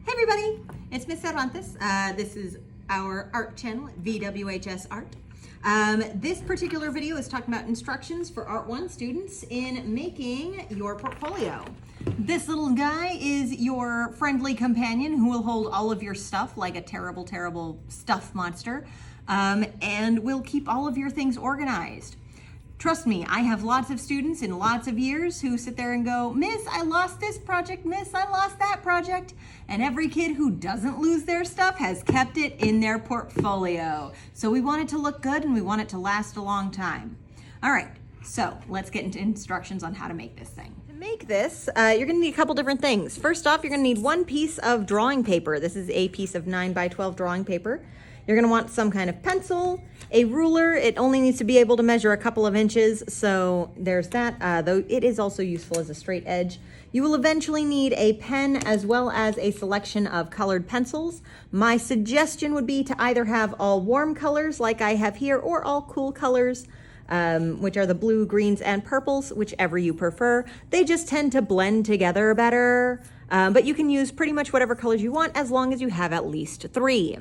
Hey everybody, it's Miss Cervantes. This is our art channel, VWHS Art. This particular video is talking about instructions for Art 1 students in making your portfolio. This little guy is your friendly companion who will hold all of your stuff like a terrible, terrible stuff monster, and will keep all of your things organized. Trust me, I have lots of students in lots of years who sit there and go, Miss, I lost this project, Miss, I lost that project. And every kid who doesn't lose their stuff has kept it in their portfolio. So we want it to look good and we want it to last a long time. All right, so let's get into instructions on how to make this thing. To make this, you're gonna need a couple different things. First off, you're gonna need one piece of drawing paper. This is a piece of 9x12 drawing paper. You're gonna want some kind of pencil, a ruler. It only needs to be able to measure a couple of inches, so there's that, though it is also useful as a straight edge. You will eventually need a pen as well as a selection of colored pencils. My suggestion would be to either have all warm colors like I have here, or all cool colors, which are the blue, greens, and purples, whichever you prefer. They just tend to blend together better, but you can use pretty much whatever colors you want as long as you have at least 3.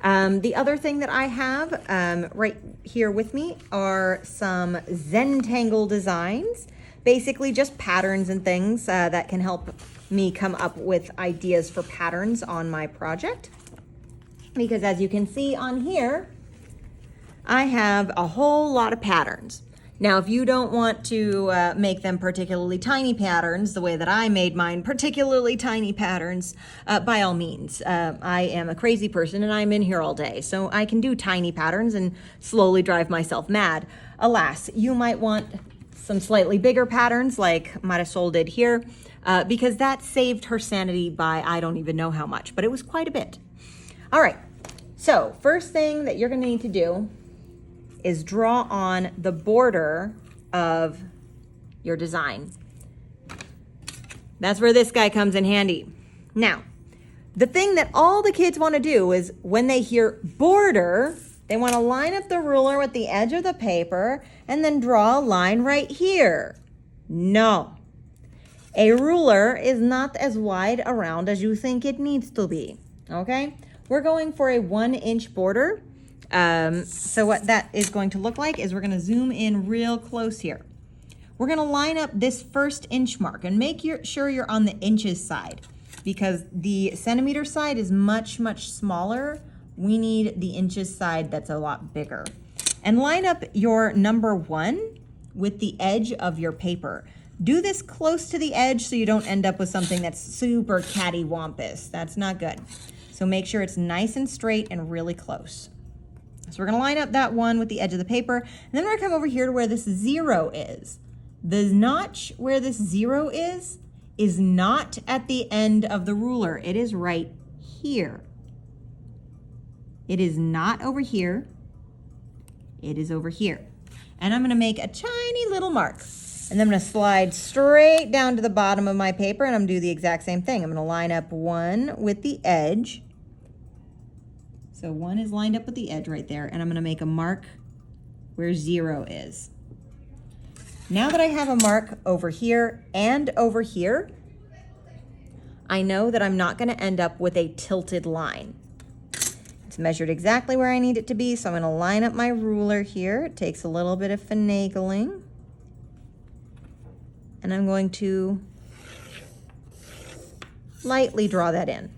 The other thing that I have right here with me are some Zentangle designs, basically just patterns and things that can help me come up with ideas for patterns on my project. Because as you can see on here, I have a whole lot of patterns. Now, if you don't want to make them particularly tiny patterns, the way that I made mine particularly tiny patterns, by all means. I am a crazy person and I'm in here all day, so I can do tiny patterns and slowly drive myself mad. Alas, you might want some slightly bigger patterns like Marisol did here, because that saved her sanity by I don't even know how much, but it was quite a bit. All right, so first thing that you're gonna need to do is draw on the border of your design. That's where this guy comes in handy. Now, the thing that all the kids want to do is when they hear border, they want to line up the ruler with the edge of the paper and then draw a line right here. No. A ruler is not as wide around as you think it needs to be, okay? We're going for a 1-inch border. So what that is going to look like is we're going to zoom in real close here. We're going to line up this first inch mark and make sure you're on the inches side, because the centimeter side is much, much smaller. We need the inches side that's a lot bigger. And line up your number 1 with the edge of your paper. Do this close to the edge so you don't end up with something that's super cattywampus. That's not good. So make sure it's nice and straight and really close. So we're gonna line up that 1 with the edge of the paper, and then we're gonna come over here to where this 0 is. The notch where this 0 is not at the end of the ruler. It is right here. It is not over here. It is over here. And I'm gonna make a tiny little mark. And then I'm gonna slide straight down to the bottom of my paper, and I'm gonna do the exact same thing. I'm gonna line up 1 with the edge. So 1 is lined up with the edge right there, and I'm gonna make a mark where 0 is. Now that I have a mark over here and over here, I know that I'm not gonna end up with a tilted line. It's measured exactly where I need it to be, so I'm gonna line up my ruler here. It takes a little bit of finagling. And I'm going to lightly draw that in.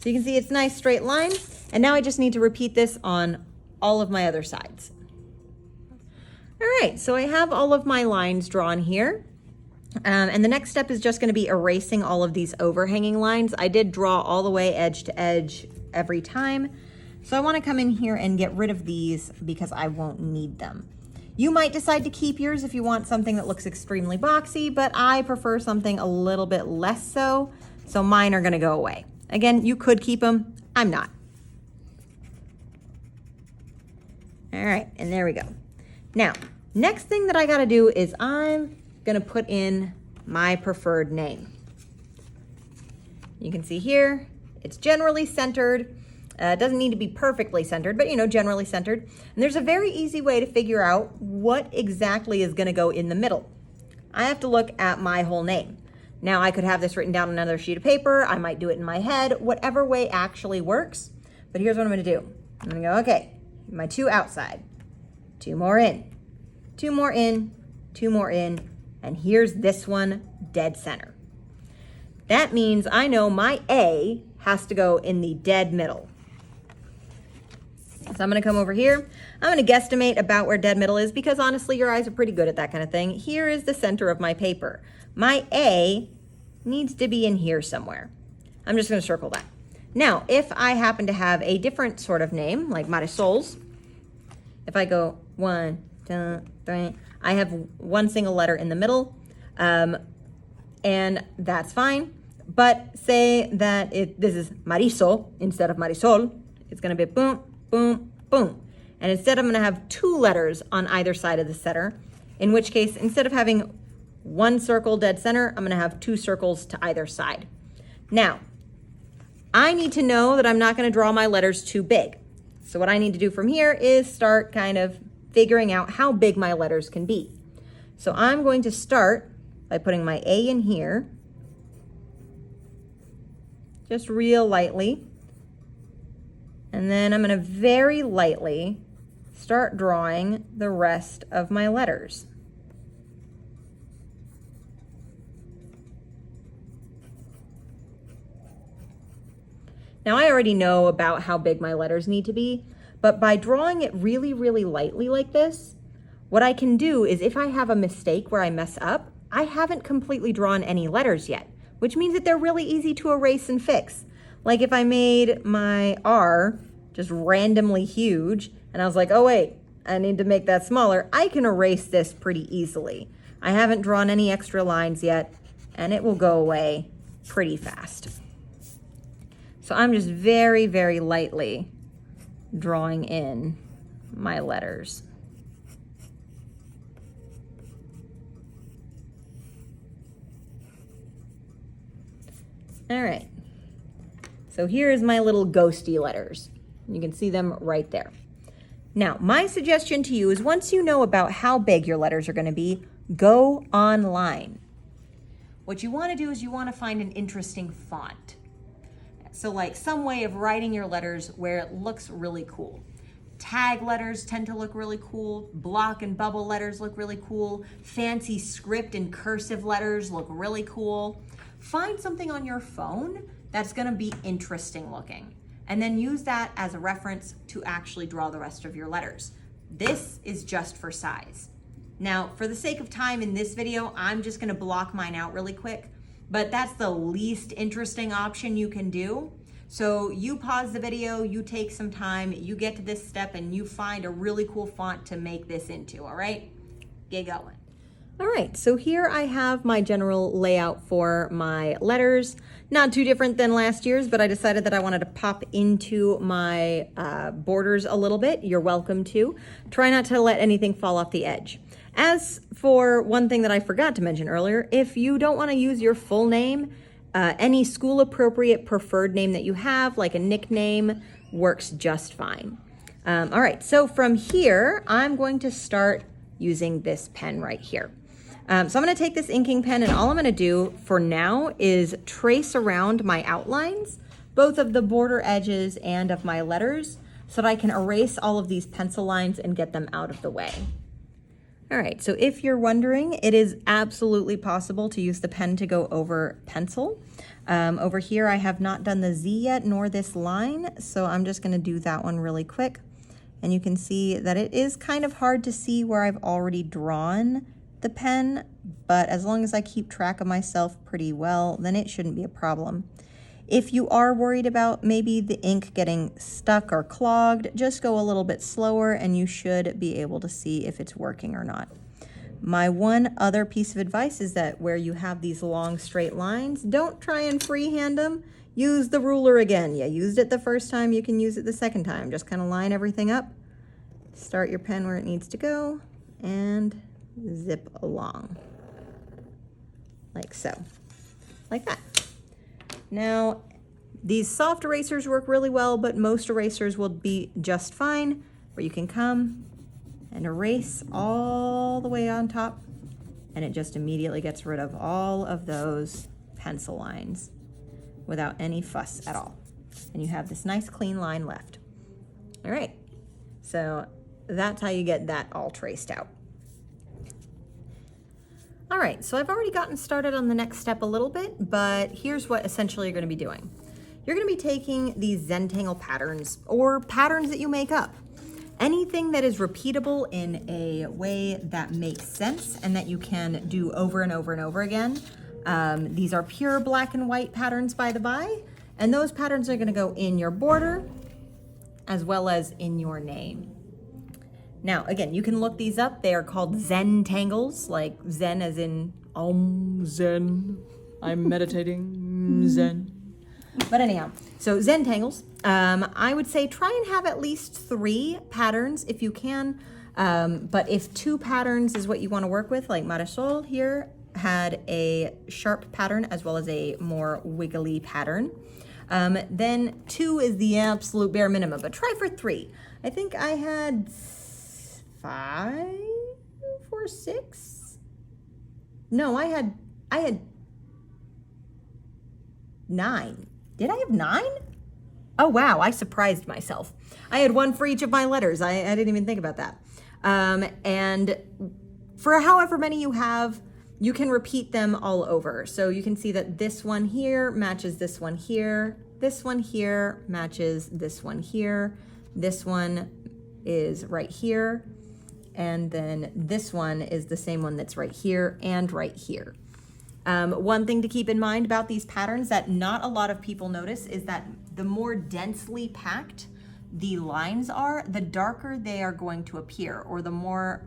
So you can see it's a nice straight line. And now I just need to repeat this on all of my other sides. All right, so I have all of my lines drawn here. And the next step is just gonna be erasing all of these overhanging lines. I did draw all the way edge to edge every time. So I wanna come in here and get rid of these because I won't need them. You might decide to keep yours if you want something that looks extremely boxy, but I prefer something a little bit less so mine are gonna go away. Again, you could keep them, I'm not. All right, and there we go. Now, next thing that I gotta do is I'm gonna put in my preferred name. You can see here, it's generally centered. It doesn't need to be perfectly centered, but generally centered. And there's a very easy way to figure out what exactly is gonna go in the middle. I have to look at my whole name. Now I could have this written down on another sheet of paper. I might do it in my head, whatever way actually works. But here's what I'm gonna do. I'm gonna go, okay, my 2 outside, 2 more in, 2 more in, 2 more in, and here's this one dead center. That means I know my A has to go in the dead middle. So I'm gonna come over here. I'm gonna guesstimate about where dead middle is because honestly, your eyes are pretty good at that kind of thing. Here is the center of my paper. My A needs to be in here somewhere. I'm just gonna circle that. Now, if I happen to have a different sort of name, like Marisol's, if I go 1, 2, 3, I have 1 single letter in the middle, and that's fine. But say that this is Marisol instead of Marisol, it's gonna be boom, boom, boom. And instead I'm gonna have 2 letters on either side of the center, in which case, instead of having 1 circle dead center, I'm gonna have 2 circles to either side. Now, I need to know that I'm not gonna draw my letters too big. So what I need to do from here is start kind of figuring out how big my letters can be. So I'm going to start by putting my A in here, just real lightly. And then I'm gonna very lightly start drawing the rest of my letters. Now I already know about how big my letters need to be, but by drawing it really, really lightly like this, what I can do is if I have a mistake where I mess up, I haven't completely drawn any letters yet, which means that they're really easy to erase and fix. Like if I made my R just randomly huge, and I was like, oh wait, I need to make that smaller, I can erase this pretty easily. I haven't drawn any extra lines yet, and it will go away pretty fast. So I'm just very, very lightly drawing in my letters. All right, so here's my little ghosty letters. You can see them right there. Now, my suggestion to you is once you know about how big your letters are gonna be, go online. What you wanna do is you wanna find an interesting font. So like some way of writing your letters where it looks really cool. Tag letters tend to look really cool. Block and bubble letters look really cool. Fancy script and cursive letters look really cool. Find something on your phone that's gonna be interesting looking, and then use that as a reference to actually draw the rest of your letters. This is just for size. Now, for the sake of time in this video, I'm just gonna block mine out really quick, but that's the least interesting option you can do. So you pause the video, you take some time, you get to this step, and you find a really cool font to make this into, all right? Get going. All right, so here I have my general layout for my letters. Not too different than last year's, but I decided that I wanted to pop into my borders a little bit. You're welcome to. Try not to let anything fall off the edge. As for one thing that I forgot to mention earlier, if you don't want to use your full name, any school appropriate preferred name that you have, like a nickname, works just fine. All right, so from here, I'm going to start using this pen right here. So I'm gonna take this inking pen, and all I'm gonna do for now is trace around my outlines, both of the border edges and of my letters, so that I can erase all of these pencil lines and get them out of the way. All right, so if you're wondering, it is absolutely possible to use the pen to go over pencil. Over here, I have not done the Z yet, nor this line, so I'm just gonna do that one really quick. And you can see that it is kind of hard to see where I've already drawn the pen, but as long as I keep track of myself pretty well, then it shouldn't be a problem. If you are worried about maybe the ink getting stuck or clogged, just go a little bit slower and you should be able to see if it's working or not. My one other piece of advice is that where you have these long straight lines, don't try and freehand them. Use the ruler again. You used it the first time, you can use it the second time. Just kind of line everything up, start your pen where it needs to go, and zip along like so, like that. Now, these soft erasers work really well, but most erasers will be just fine, where you can come and erase all the way on top and it just immediately gets rid of all of those pencil lines without any fuss at all. And you have this nice clean line left. All right, so that's how you get that all traced out. All right, so I've already gotten started on the next step a little bit, but here's what essentially you're gonna be doing. You're gonna be taking these Zentangle patterns or patterns that you make up. Anything that is repeatable in a way that makes sense and that you can do over and over and over again. These are pure black and white patterns, by the by, and those patterns are gonna go in your border as well as in your name. Now, again, you can look these up. They are called Zentangles, like Zen as in Zen. I'm meditating, Zen. But anyhow, so Zentangles, I would say try and have at least 3 patterns if you can. But if 2 patterns is what you want to work with, like Marisol here had a sharp pattern as well as a more wiggly pattern. Then 2 is the absolute bare minimum, but try for 3. I think I had 5 or 6. No, I had 9. Did I have 9? Oh, wow, I surprised myself. I had 1 for each of my letters. I didn't even think about that. And for however many you have, you can repeat them all over. So you can see that this one here matches this one here. This one here matches this one here. This one is right here. And then this one is the same one that's right here and right here. One thing to keep in mind about these patterns that not a lot of people notice is that the more densely packed the lines are, the darker they are going to appear, or the more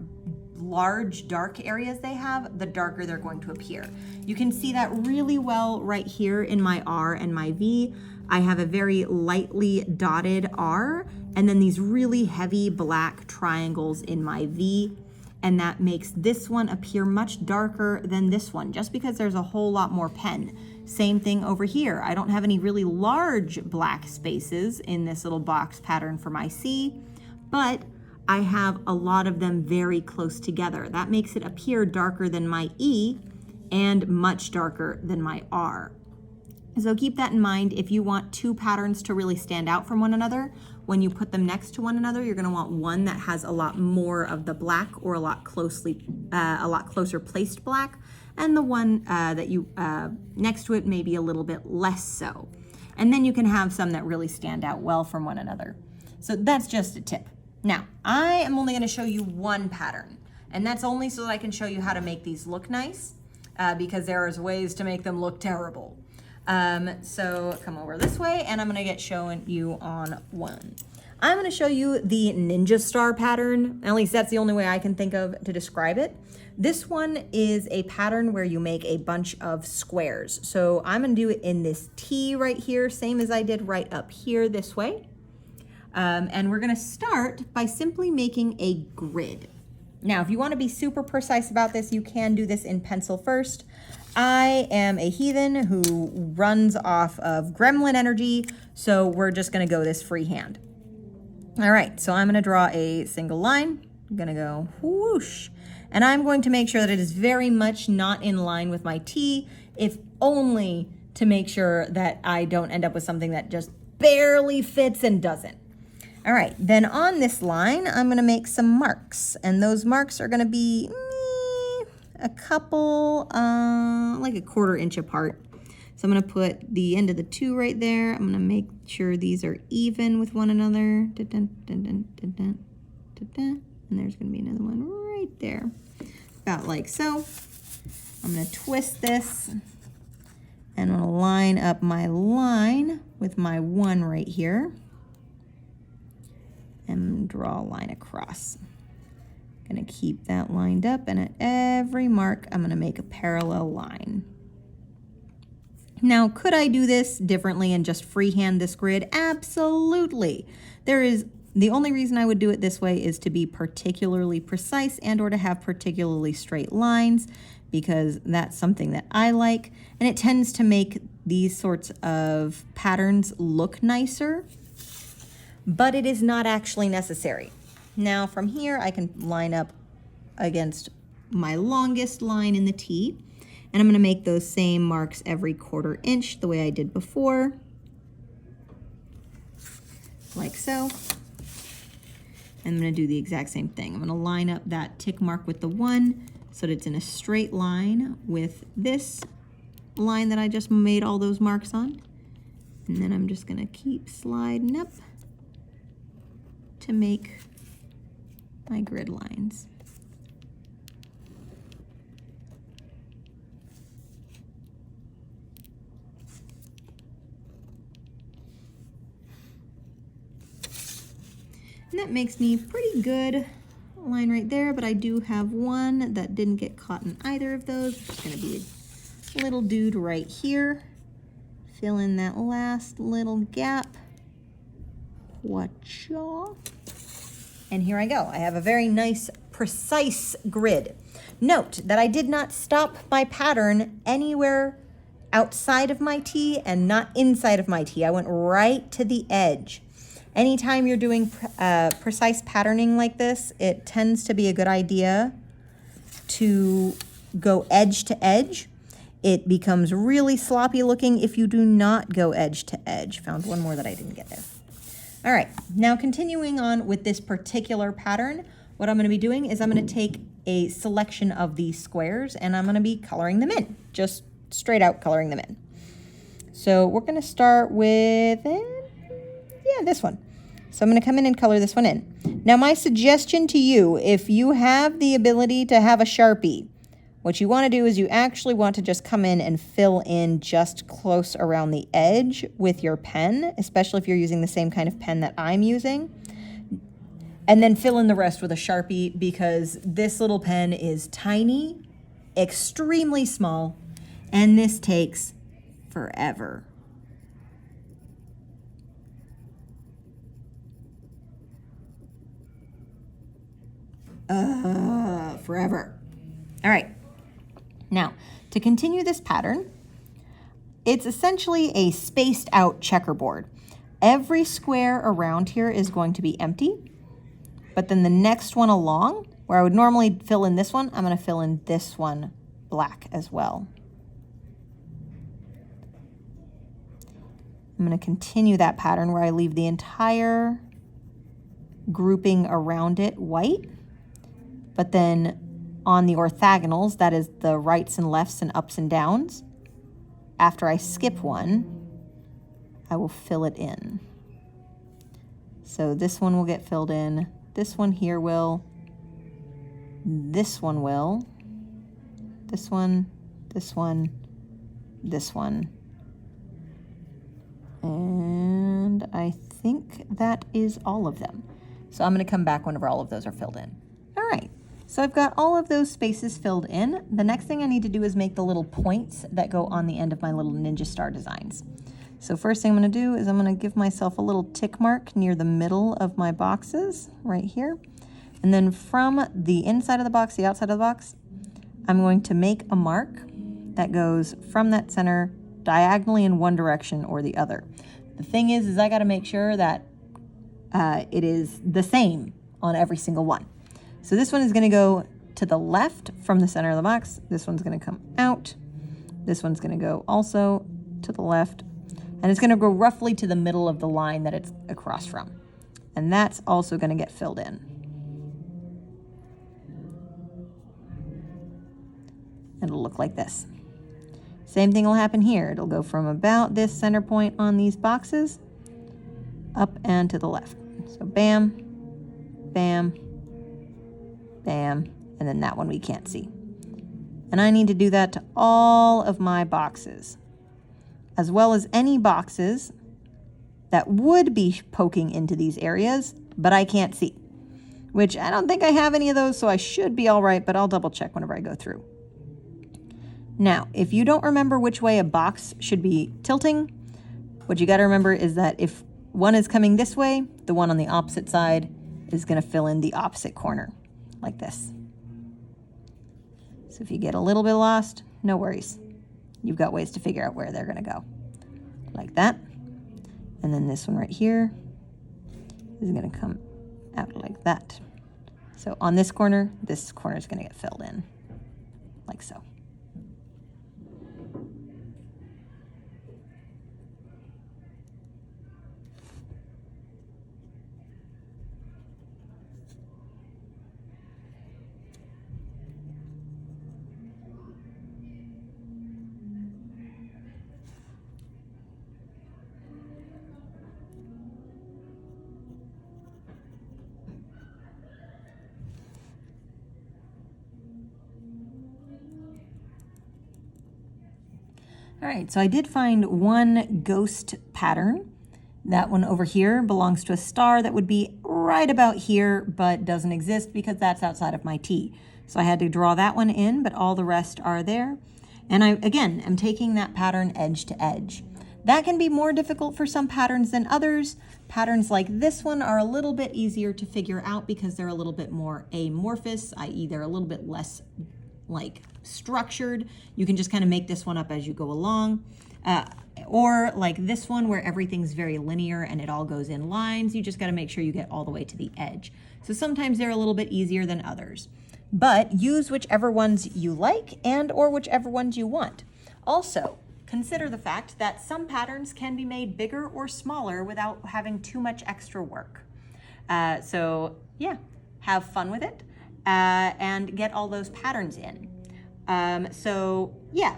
large dark areas they have, the darker they're going to appear. You can see that really well right here in my R and my V. I have a very lightly dotted R and then these really heavy black triangles in my V. And that makes this one appear much darker than this one, just because there's a whole lot more pen. Same thing over here. I don't have any really large black spaces in this little box pattern for my C, but I have a lot of them very close together. That makes it appear darker than my E and much darker than my R. So keep that in mind. If you want 2 patterns to really stand out from one another, when you put them next to one another, you're going to want one that has a lot more of the black or a lot closer placed black, and the one that you next to it maybe a little bit less so. And then you can have some that really stand out well from one another. So that's just a tip. Now, I am only going to show you 1 pattern, and that's only so that I can show you how to make these look nice, because there is ways to make them look terrible. So come over this way, and I'm going to get showing you on 1. I'm going to show you the ninja star pattern. At least that's the only way I can think of to describe it. This one is a pattern where you make a bunch of squares. So I'm going to do it in this T right here, same as I did right up here this way. And we're going to start by simply making a grid. Now, if you want to be super precise about this, you can do this in pencil first. I am a heathen who runs off of gremlin energy, so we're just going to go this freehand. All right, so I'm going to draw a single line. I'm going to go whoosh, and I'm going to make sure that it is very much not in line with my T, if only to make sure that I don't end up with something that just barely fits and doesn't. All right, then on this line, I'm going to make some marks, and those marks are going to be a couple, like a 1/4 inch apart. So I'm going to put the end of the 2 right there. I'm going to make sure these are even with one another. And there's going to be another one right there, about like so. I'm going to twist this, and I'm going to line up my line with my 1 right here, and draw a line across. Gonna keep that lined up, and at every mark I'm gonna make a parallel line. Now, could I do this differently and just freehand this grid? Absolutely. The only reason I would do it this way is to be particularly precise and or to have particularly straight lines, because that's something that I like, and it tends to make these sorts of patterns look nicer, but it is not actually necessary. Now from here, I can line up against my longest line in the T, and I'm going to make those same marks every 1/4 inch the way I did before, like so. And I'm going to do the exact same thing. I'm going to line up that tick mark with the 1 so that it's in a straight line with this line that I just made all those marks on. And then I'm just going to keep sliding up to make my grid lines. And that makes me pretty good line right there, but I do have one that didn't get caught in either of those. It's going to be a little dude right here. Fill in that last little gap. Whatcha? And here I go. I have a very nice, precise grid. Note that I did not stop my pattern anywhere outside of my T and not inside of my T. I went right to the edge. Anytime you're doing precise patterning like this, it tends to be a good idea to go edge to edge. It becomes really sloppy looking if you do not go edge to edge. Found one more that I didn't get there. All right, now continuing on with this particular pattern, what I'm going to be doing is I'm going to take a selection of these squares and I'm going to be coloring them in, just straight out coloring them in. So we're going to start with this one. So I'm going to come in and color this one in. Now my suggestion to you, if you have the ability to have a Sharpie, what you want to do is you actually want to just come in and fill in just close around the edge with your pen, especially if you're using the same kind of pen that I'm using. And then fill in the rest with a Sharpie because this little pen is tiny, extremely small, and this takes forever. Forever. All right. Now, to continue this pattern, it's essentially a spaced out checkerboard. Every square around here is going to be empty, but then the next one along, where I would normally fill in this one, I'm going to fill in this one black as well. I'm going to continue that pattern where I leave the entire grouping around it white, but then on the orthogonals, that is the rights and lefts and ups and downs, after I skip one, I will fill it in. So this one will get filled in, this one here will, this one will, this one, this one, this one. And I think that is all of them. So I'm going to come back whenever all of those are filled in. All right. So I've got all of those spaces filled in. The next thing I need to do is make the little points that go on the end of my little ninja star designs. So first thing I'm going to do is I'm going to give myself a little tick mark near the middle of my boxes right here. And then from the inside of the box, the outside of the box, I'm going to make a mark that goes from that center diagonally in one direction or the other. The thing is I got to make sure that it is the same on every single one. So this one is going to go to the left from the center of the box. This one's going to come out. This one's going to go also to the left. And it's going to go roughly to the middle of the line that it's across from. And that's also going to get filled in. It'll look like this. Same thing will happen here. It'll go from about this center point on these boxes up and to the left. So bam, bam, bam, and then that one we can't see. And I need to do that to all of my boxes, as well as any boxes that would be poking into these areas, but I can't see, which I don't think I have any of those, so I should be all right, but I'll double check whenever I go through. Now, if you don't remember which way a box should be tilting, what you got to remember is that if one is coming this way, the one on the opposite side is going to fill in the opposite corner, like this. So if you get a little bit lost, no worries. You've got ways to figure out where they're going to go, like that. And then this one right here is going to come out like that. So on this corner is going to get filled in. like so. All right, so I did find one ghost pattern. That one over here belongs to a star that would be right about here, but doesn't exist because that's outside of my T. So I had to draw that one in, but all the rest are there. And I, again, am taking that pattern edge to edge. That can be more difficult for some patterns than others. Patterns like this one are a little bit easier to figure out because they're a little bit more amorphous, i.e. they're a little bit less like structured. You can just kind of make this one up as you go along. Or like this one where everything's very linear and it all goes in lines. You just got to make sure you get all the way to the edge. So sometimes they're a little bit easier than others. But use whichever ones you like and or whichever ones you want. Also, consider the fact that some patterns can be made bigger or smaller without having too much extra work. So yeah, have fun with it. And get all those patterns in. So yeah,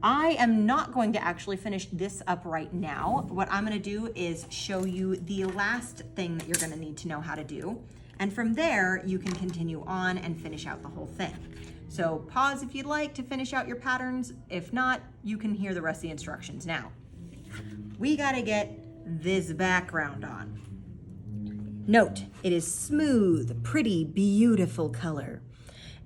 I am not going to actually finish this up right now. What I'm going to do is show you the last thing that you're going to need to know how to do. And from there, you can continue on and finish out the whole thing. So pause if you'd like to finish out your patterns. If not, you can hear the rest of the instructions now. We got to get this background on. Note, it is smooth, pretty, beautiful color.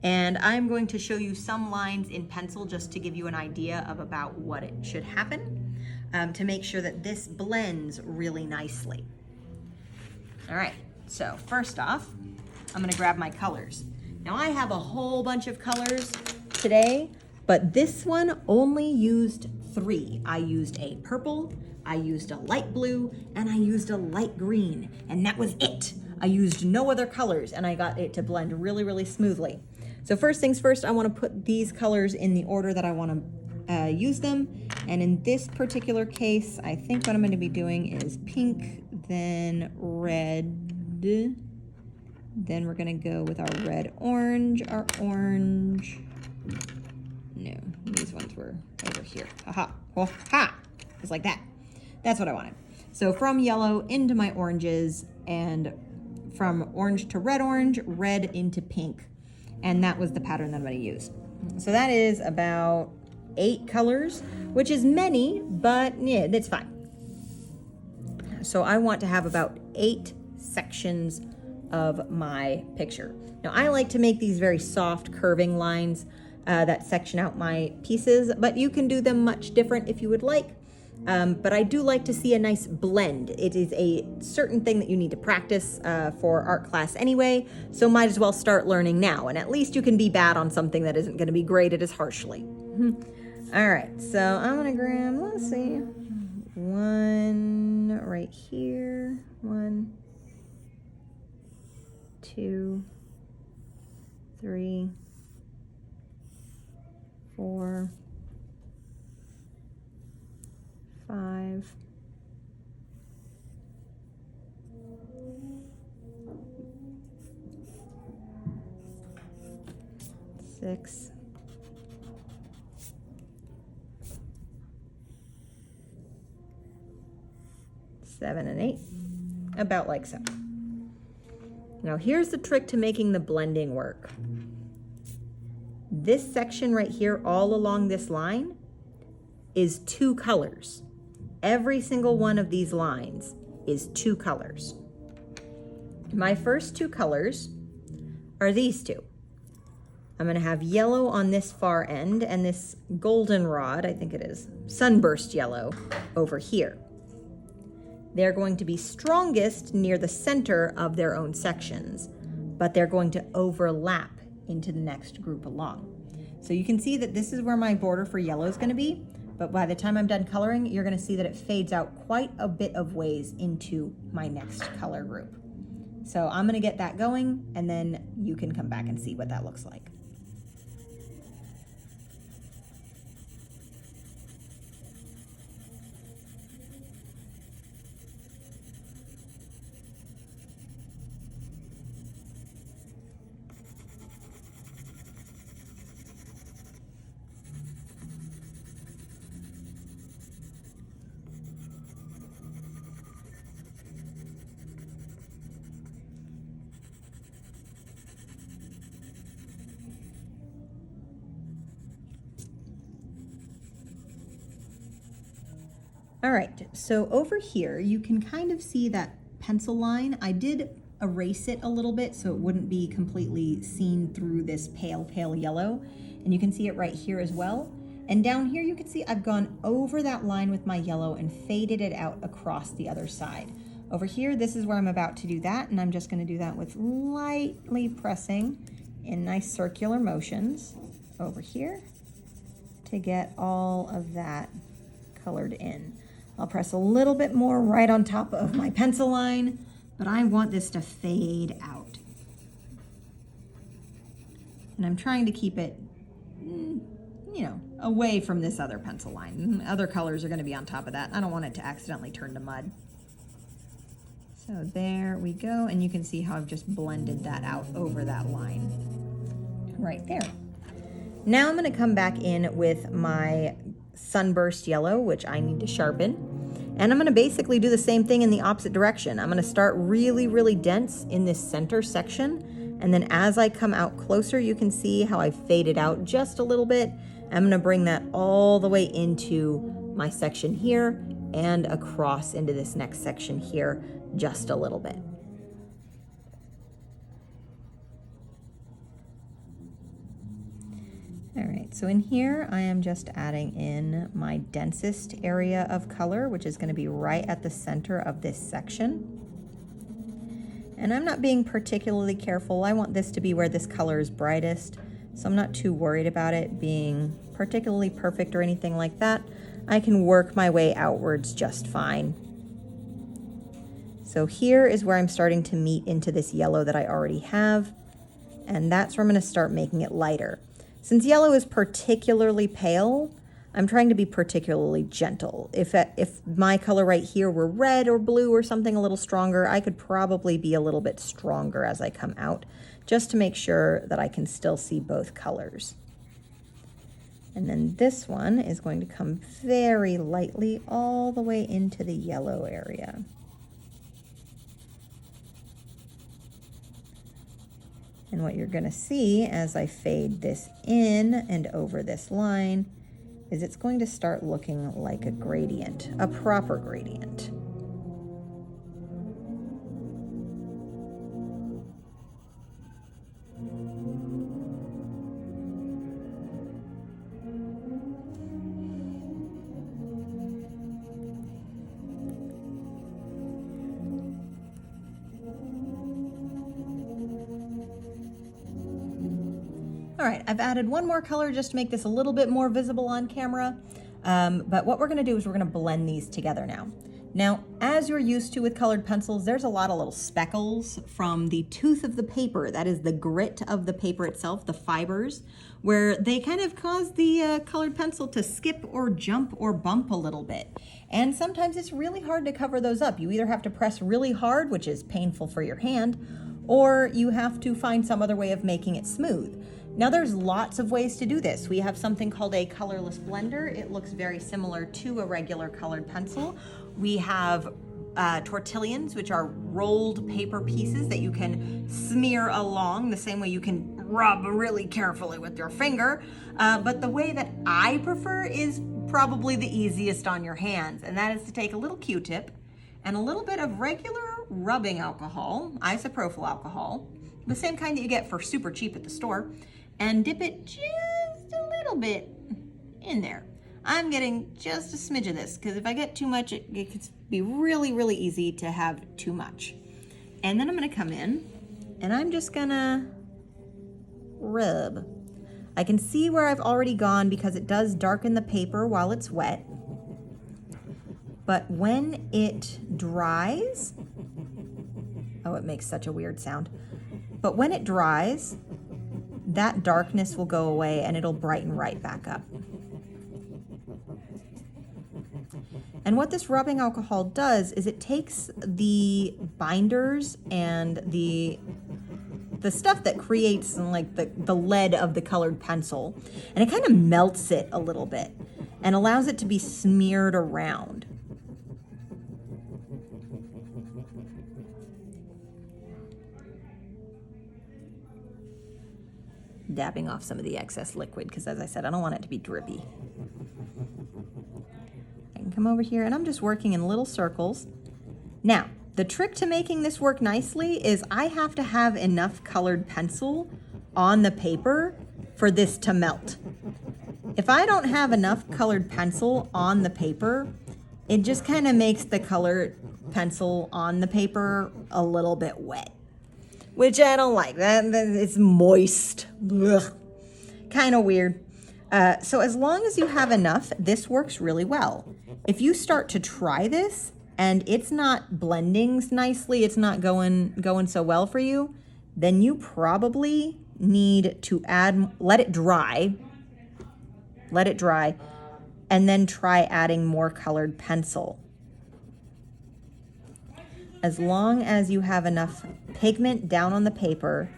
And I'm going to show you some lines in pencil just to give you an idea of about what it should happen to make sure that this blends really nicely. All right, so first off, I'm gonna grab my colors. Now I have a whole bunch of colors today, but this one only used 3. I used a purple, I used a light blue, and I used a light green, and that was it. I used no other colors, and I got it to blend really, really smoothly. So first things first, I want to put these colors in the order that I want to use them. And in this particular case, I think what I'm going to be doing is pink, then red. Then we're going to go with our red, orange, our orange. No, these ones were over here. Aha, oh, ha, just like that. That's what I wanted. So from yellow into my oranges, and from orange to red orange, red into pink. And that was the pattern that I'm going to use. So that is about 8 colors, which is many, but yeah, it's fine. So I want to have about 8 sections of my picture. Now I like to make these very soft curving lines that section out my pieces, but you can do them much different if you would like. But I do like to see a nice blend. It is a certain thing that you need to practice for art class anyway, so might as well start learning now, and at least you can be bad on something that isn't going to be graded as harshly. All right, so I'm going to grab, let's see, 1 right here, 1, 2, 3, 4, 5, 6, 7, and 8, about like so. Now here's the trick to making the blending work. This section right here, all along this line, is 2 colors. Every single one of these lines is 2 colors. My first 2 colors are these 2. I'm gonna have yellow on this far end and this goldenrod, I think it is, sunburst yellow over here. They're going to be strongest near the center of their own sections, but they're going to overlap into the next group along. So you can see that this is where my border for yellow is gonna be, but by the time I'm done coloring, you're gonna see that it fades out quite a bit of ways into my next color group. So I'm gonna get that going, and then you can come back and see what that looks like. All right, so over here, you can kind of see that pencil line. I did erase it a little bit so it wouldn't be completely seen through this pale yellow. And you can see it right here as well. And down here, you can see I've gone over that line with my yellow and faded it out across the other side. Over here, this is where I'm about to do that, and I'm just gonna do that with lightly pressing in nice circular motions over here to get all of that colored in. I'll press a little bit more right on top of my pencil line, but I want this to fade out. And I'm trying to keep it, you know, away from this other pencil line. Other colors are gonna be on top of that. I don't want it to accidentally turn to mud. So there we go, and you can see how I've just blended that out over that line right there. Now I'm gonna come back in with my sunburst yellow, which I need to sharpen. And I'm gonna basically do the same thing in the opposite direction. I'm gonna start really dense in this center section. And then as I come out closer, you can see how I faded out just a little bit. I'm gonna bring that all the way into my section here and across into this next section here just a little bit. All right, so in here, I am just adding in my densest area of color, which is gonna be right at the center of this section. And I'm not being particularly careful. I want this to be where this color is brightest, so I'm not too worried about it being particularly perfect or anything like that. I can work my way outwards just fine. So here is where I'm starting to meet into this yellow that I already have, and that's where I'm gonna start making it lighter. Since yellow is particularly pale, I'm trying to be particularly gentle. If my color right here were red or blue or something a little stronger, I could probably be a little bit stronger as I come out, just to make sure that I can still see both colors. And then this one is going to come very lightly all the way into the yellow area. And what you're gonna see as I fade this in and over this line is it's going to start looking like a gradient, a proper gradient. All right, I've added one more color just to make this a little bit more visible on camera. But what we're gonna do is we're gonna blend these together now. Now, as you're used to with colored pencils, there's a lot of little speckles from the tooth of the paper, that is the grit of the paper itself, the fibers, where they kind of cause the colored pencil to skip or jump or bump a little bit. And sometimes it's really hard to cover those up. You either have to press really hard, which is painful for your hand, or you have to find some other way of making it smooth. Now there's lots of ways to do this. We have something called a colorless blender. It looks very similar to a regular colored pencil. We have Tortillans, which are rolled paper pieces that you can smear along the same way you can rub really carefully with your finger. But the way that I prefer is probably the easiest on your hands, and that is to take a little Q-tip and a little bit of regular rubbing alcohol, isopropyl alcohol, the same kind that you get for super cheap at the store, and dip it just a little bit in there. I'm getting just a smidge of this because if I get too much, it could be really easy to have too much. And then I'm gonna come in and I'm just gonna rub. I can see where I've already gone because it does darken the paper while it's wet. But when it dries, oh, it makes such a weird sound. But when it dries, that darkness will go away and it'll brighten right back up. And what this rubbing alcohol does is it takes the binders and the stuff that creates like the lead of the colored pencil, and it kind of melts it a little bit and allows it to be smeared around. Dabbing off some of the excess liquid because, as I said, I don't want it to be drippy. I can come over here and I'm just working in little circles. Now, the trick to making this work nicely is I have to have enough colored pencil on the paper for this to melt. If I don't have enough colored pencil on the paper, it just kind of makes the colored pencil on the paper a little bit wet, which I don't like. It's moist. Kind of weird. So as long as you have enough, this works really well. If you start to try this and it's not blending nicely, it's not going so well for you, then you probably need to let it dry, and then try adding more colored pencil. As long as you have enough pigment down on the paper,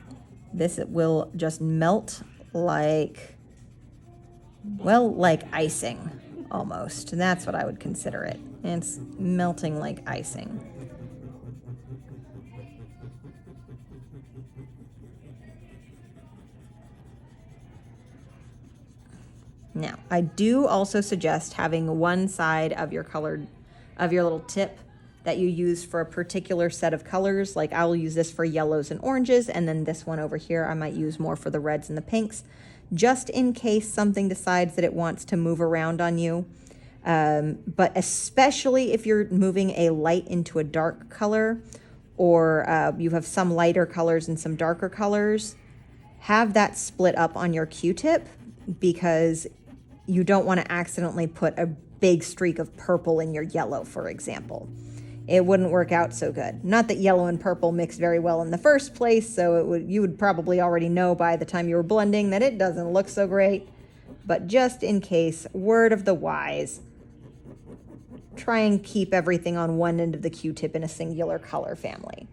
this will just melt like icing almost. And that's what I would consider it. It's melting like icing. Now, I do also suggest having one side of your little tip that you use for a particular set of colors. Like I will use this for yellows and oranges, and then this one over here I might use more for the reds and the pinks, just in case something decides that it wants to move around on you. But especially if you're moving a light into a dark color, or you have some lighter colors and some darker colors, have that split up on your Q-tip, because you don't want to accidentally put a big streak of purple in your yellow, for example. It wouldn't work out so good. Not that yellow and purple mix very well in the first place, so you would probably already know by the time you were blending that it doesn't look so great. But just in case, word of the wise, try and keep everything on one end of the Q-tip in a singular color family.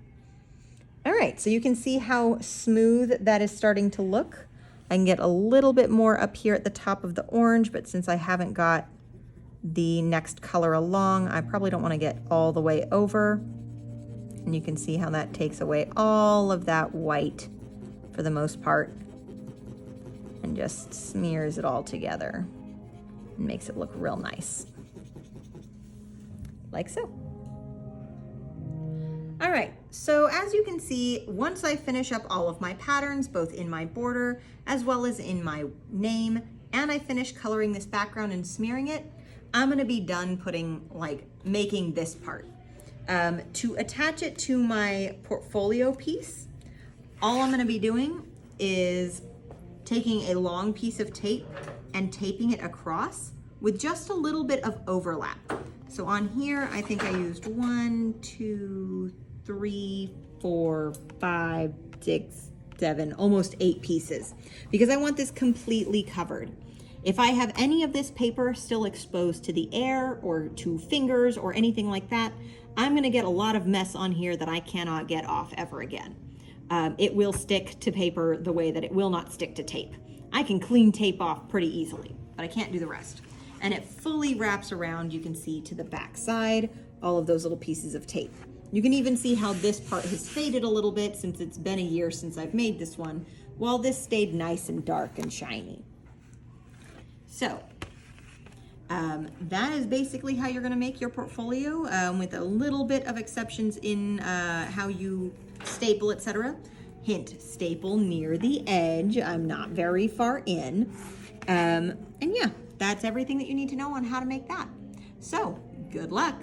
All right, so you can see how smooth that is starting to look. I can get a little bit more up here at the top of the orange, but since I haven't got the next color along, I probably don't want to get all the way over. And you can see how that takes away all of that white for the most part and just smears it all together and makes it look real nice. Like so. All right, so as you can see, once I finish up all of my patterns, both in my border as well as in my name, and I finish coloring this background and smearing it, I'm gonna be done making this part. To attach it to my portfolio piece, all I'm gonna be doing is taking a long piece of tape and taping it across with just a little bit of overlap. So on here, I think I used 1, 2, 3, 4, 5, 6, 7, almost 8 pieces, because I want this completely covered. If I have any of this paper still exposed to the air or to fingers or anything like that, I'm gonna get a lot of mess on here that I cannot get off ever again. It will stick to paper the way that it will not stick to tape. I can clean tape off pretty easily, but I can't do the rest. And it fully wraps around, you can see to the back side, all of those little pieces of tape. You can even see how this part has faded a little bit since it's been a year since I've made this one, while this stayed nice and dark and shiny. So that is basically how you're gonna make your portfolio, with a little bit of exceptions in how you staple, etc. Hint, staple near the edge. I'm not very far in. And yeah, that's everything that you need to know on how to make that. So good luck.